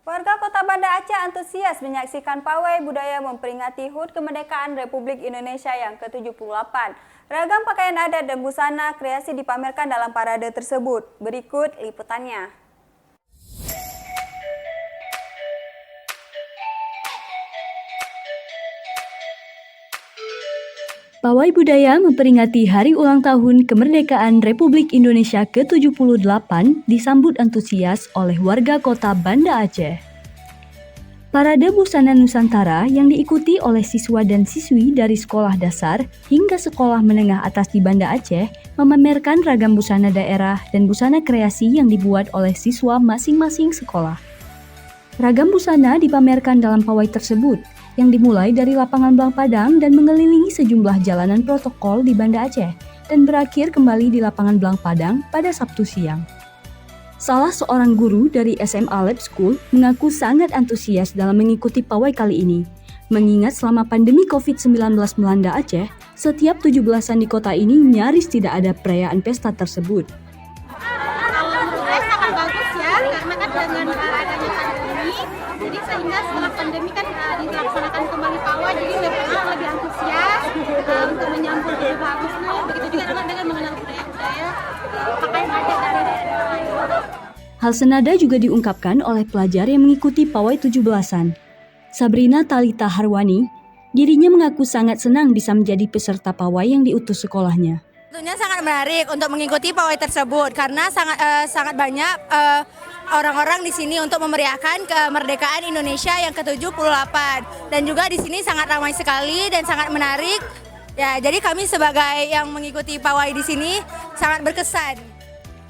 Warga Kota Banda Aceh antusias menyaksikan pawai budaya memperingati HUT Kemerdekaan Republik Indonesia yang ke-78. Ragam pakaian adat dan busana kreasi dipamerkan dalam parade tersebut. Berikut liputannya. Pawai budaya memperingati Hari Ulang Tahun Kemerdekaan Republik Indonesia ke-78 disambut antusias oleh warga Kota Banda Aceh. Parade busana Nusantara yang diikuti oleh siswa dan siswi dari sekolah dasar hingga sekolah menengah atas di Banda Aceh memamerkan ragam busana daerah dan busana kreasi yang dibuat oleh siswa masing-masing sekolah. Ragam busana dipamerkan dalam pawai tersebut, yang dimulai dari lapangan Blang Padang dan mengelilingi sejumlah jalanan protokol di Banda Aceh dan berakhir kembali di lapangan Blang Padang pada Sabtu siang. Salah seorang guru dari SMA Lab School mengaku sangat antusias dalam mengikuti pawai kali ini, mengingat selama pandemi COVID-19 melanda Aceh, setiap 17-an di kota ini nyaris tidak ada perayaan pesta tersebut. Kalau menurut saya sangat bagus ya, karena kan dengan adanya pandemi, jadi sehingga setelah pandemi kan dilaksanakan kembali pawai, jadi lebih antusias untuk menyambut lebih bagus nih. Begitu juga dengan mengenal budaya-budaya pakaian adat dari daerah lain. Hal senada juga diungkapkan oleh pelajar yang mengikuti pawai 17-an. Sabrina Talita Harwani, dirinya mengaku sangat senang bisa menjadi peserta pawai yang diutus sekolahnya. Tentunya sangat menarik untuk mengikuti pawai tersebut karena sangat banyak orang-orang di sini untuk memeriahkan kemerdekaan Indonesia yang ke-78 dan juga di sini sangat ramai sekali dan sangat menarik. Ya, jadi kami sebagai yang mengikuti pawai di sini sangat berkesan.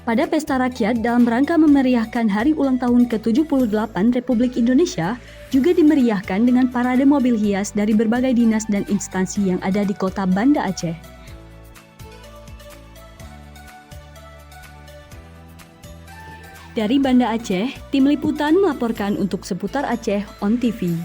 Pada pesta rakyat dalam rangka memeriahkan Hari Ulang Tahun ke-78 Republik Indonesia juga dimeriahkan dengan parade mobil hias dari berbagai dinas dan instansi yang ada di Kota Banda Aceh. Dari Banda Aceh, tim liputan melaporkan untuk Seputar Aceh on TV.